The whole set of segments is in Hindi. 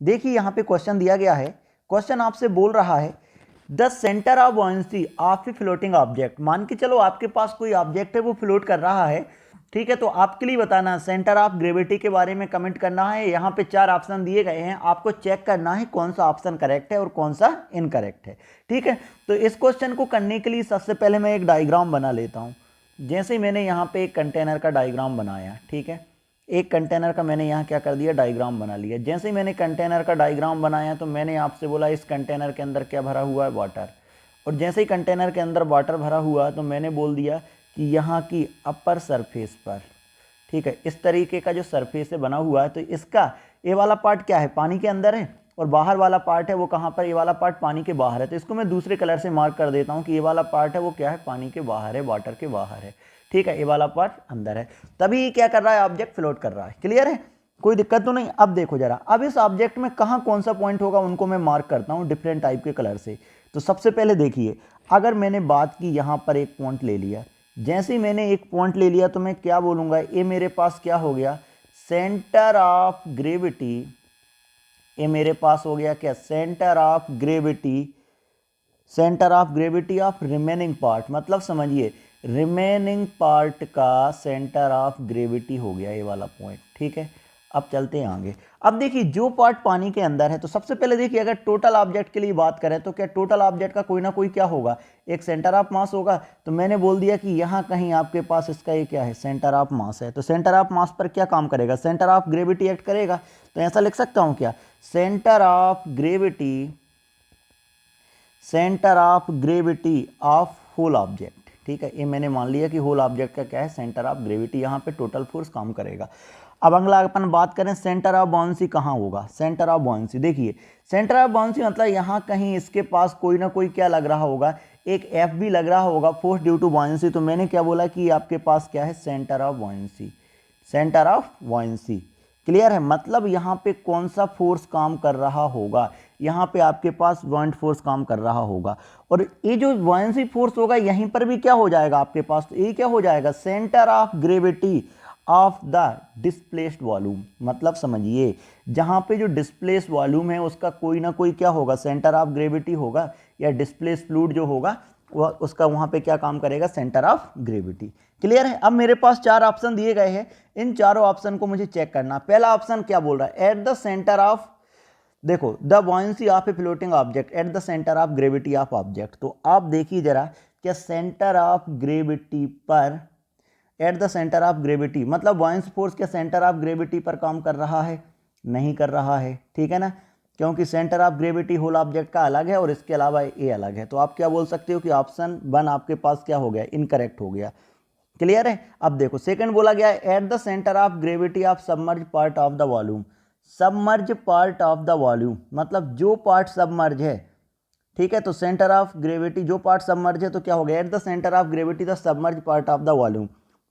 देखिए यहाँ पे क्वेश्चन दिया गया है, क्वेश्चन आपसे बोल रहा है the centre of buoyancy of a floating object. मान के चलो आपके पास कोई ऑब्जेक्ट है वो फ्लोट कर रहा है, ठीक है, तो आपके लिए बताना सेंटर ऑफ ग्रेविटी के बारे में कमेंट करना है। यहाँ पे 4 ऑप्शन दिए गए हैं, आपको चेक करना है कौन सा ऑप्शन करेक्ट है और कौन सा इनकरेक्ट है, ठीक है। तो इस क्वेश्चन को करने के लिए सबसे पहले मैं एक डायग्राम बना लेता हूँ। जैसे मैंने यहाँ पे एक कंटेनर का डायग्राम बनाया, ठीक है, एक कंटेनर का मैंने यहाँ क्या कर दिया, डायग्राम बना लिया। जैसे ही मैंने कंटेनर का डायग्राम बनाया तो मैंने आपसे बोला इस कंटेनर के अंदर क्या भरा हुआ है, वाटर। और जैसे ही कंटेनर के अंदर वाटर भरा हुआ तो मैंने बोल दिया कि यहाँ की अपर सरफेस पर, ठीक है, इस तरीके का जो सरफेस है बना हुआ है, तो इसका ये वाला पार्ट क्या है, पानी के अंदर है, और बाहर वाला पार्ट है वो कहाँ पर, ये वाला पार्ट पानी के बाहर है। तो इसको मैं दूसरे कलर से मार्क कर देता हूँ कि ये वाला पार्ट है वो क्या है, पानी के बाहर है, वाटर के बाहर है, ठीक है, ये वाला पार्ट अंदर है। तभी क्या कर रहा है, ऑब्जेक्ट फ्लोट कर रहा है। क्लियर है, कोई दिक्कत तो नहीं। अब देखो जरा, अब इस ऑब्जेक्ट में कहाँ कौन सा पॉइंट होगा उनको मैं मार्क करता हूँ डिफरेंट टाइप के कलर से। तो सबसे पहले देखिए, अगर मैंने बात की यहाँ पर एक पॉइंट ले लिया, जैसे ही मैंने एक पॉइंट ले लिया तो मैं क्या बोलूँगा, ये मेरे पास क्या हो गया, सेंटर ऑफ ग्रेविटी। ये मेरे पास हो गया क्या, centre of gravity, centre of gravity of remaining part, मतलब समझिए रिमेनिंग पार्ट का सेंटर ऑफ ग्रेविटी हो गया ये वाला पॉइंट, ठीक है। अब चलते हैं आगे। अब देखिए जो पार्ट पानी के अंदर है, तो सबसे पहले देखिए अगर टोटल ऑब्जेक्ट के लिए बात करें तो क्या टोटल ऑब्जेक्ट का कोई ना कोई क्या होगा, एक सेंटर ऑफ मास होगा। तो मैंने बोल दिया कि यहाँ कहीं आपके पास इसका ये क्या है, सेंटर ऑफ मास है। तो सेंटर ऑफ मास पर क्या काम करेगा, सेंटर ऑफ ग्रेविटी एक्ट करेगा। तो ऐसा लिख सकता हूँ क्या, centre of gravity, centre of gravity of whole object, ठीक है। ये मैंने मान लिया कि होल ऑब्जेक्ट का क्या है, सेंटर ऑफ ग्रेविटी, यहाँ पे टोटल फोर्स काम करेगा। अब अगला अपन बात करें सेंटर ऑफ बाउंसी कहाँ होगा, सेंटर ऑफ बाउंसी देखिए, सेंटर ऑफ बाउंसी मतलब यहाँ कहीं इसके पास कोई ना कोई क्या लग रहा होगा, एक एफ भी लग रहा होगा, फोर्स ड्यू टू बाउंसी। तो मैंने क्या बोला कि आपके पास क्या है, centre of bouncy, centre of bouncy. Clear है, मतलब यहाँ पे कौन सा फोर्स काम कर रहा होगा, यहाँ पे आपके पास बॉइंट फोर्स काम कर रहा होगा। और ये जो बाउंसी फोर्स होगा यहीं पर भी क्या हो जाएगा आपके पास, तो ये क्या हो जाएगा, centre of gravity of the displaced volume. मतलब समझिए जहाँ पे जो डिस्प्लेस वॉल्यूम है उसका कोई ना कोई क्या होगा, सेंटर ऑफ ग्रेविटी होगा, या डिस्प्लेस फ्लूइड जो होगा वह उसका वहाँ पे क्या काम करेगा, सेंटर ऑफ ग्रेविटी। क्लियर है। अब मेरे पास 4 ऑप्शन दिए गए हैं, इन चारों ऑप्शन को मुझे चेक करना। पहला ऑप्शन क्या बोल रहा है, एट द सेंटर ऑफ, देखो the buoyancy of a floating object at the centre of gravity of object. तो आप देखिए जरा, क्या सेंटर ऑफ ग्रेविटी पर, at the centre of gravity मतलब बॉयंस फोर्स के सेंटर ऑफ ग्रेविटी पर काम कर रहा है, नहीं कर रहा है, ठीक है ना, क्योंकि centre of gravity whole object का अलग है और इसके अलावा ये अलग है। तो आप क्या बोल सकते हो कि ऑप्शन 1 आपके पास क्या हो गया, इनकरेक्ट हो गया। क्लियर है। अब देखो सेकंड बोला गया है at the centre of gravity of submerge part of the volume, submerge part of the volume मतलब जो पार्ट सबमर्ज है, ठीक है। तो सेंटर ऑफ ग्रेविटी जो पार्ट सबमर्ज है तो क्या हो गया, at the centre of gravity the submerge part of the volume.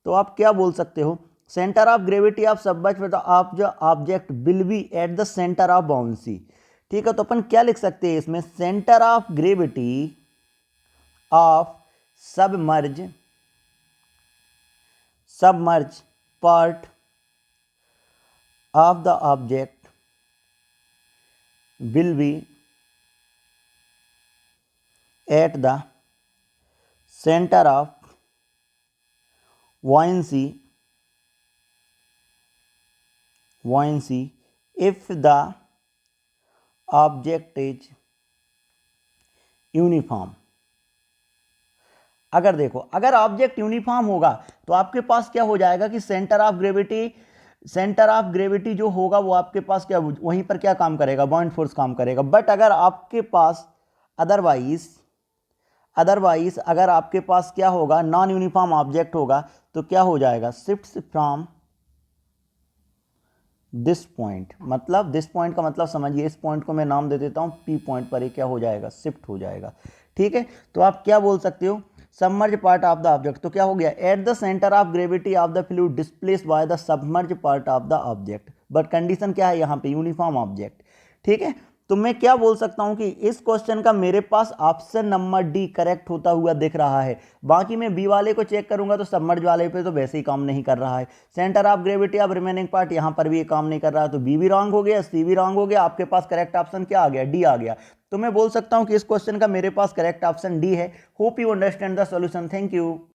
तो आप क्या बोल सकते हो, centre of gravity of submerge of the object will be at the centre of bouncy, ठीक है। तो अपन क्या लिख सकते हैं इसमें, centre of gravity of submerge, submerge part of the object will be at the center of buoyancy if the object is uniform. अगर देखो अगर ऑब्जेक्ट यूनिफॉर्म होगा तो आपके पास क्या हो जाएगा कि centre of gravity, centre of gravity जो होगा वो आपके पास क्या वहीं पर क्या काम करेगा, बॉइंट फोर्स काम करेगा। बट अगर आपके पास अदरवाइज अगर आपके पास क्या होगा, नॉन यूनिफॉर्म ऑब्जेक्ट होगा तो क्या हो जाएगा, शिफ्ट फ्रॉम दिस पॉइंट, मतलब दिस पॉइंट का मतलब समझिए, इस पॉइंट को मैं नाम दे देता हूं पी पॉइंट पर, ये क्या हो जाएगा, शिफ्ट हो जाएगा, ठीक है। तो आप क्या बोल सकते हो, submerge part of the object, तो क्या हो गया, at the centre of gravity of the fluid displaced by the submerge part of the object. But condition क्या है यहाँ पे, यूनिफॉर्म ऑब्जेक्ट, ठीक है। तो मैं क्या बोल सकता हूं कि इस क्वेश्चन का मेरे पास ऑप्शन नंबर डी करेक्ट होता हुआ दिख रहा है। बाकी मैं बी वाले को चेक करूंगा तो सबमर्ज वाले पे तो वैसे ही काम नहीं कर रहा है। Centre of gravity of remaining part यहां पर भी ये काम नहीं कर रहा है, तो बी भी रॉन्ग हो गया, सी भी रॉन्ग हो गया, आपके पास करेक्ट ऑप्शन क्या आ गया, डी आ गया। तो मैं बोल सकता हूं कि इस क्वेश्चन का मेरे पास करेक्ट ऑप्शन डी है। Hope you understand the solution. Thank you.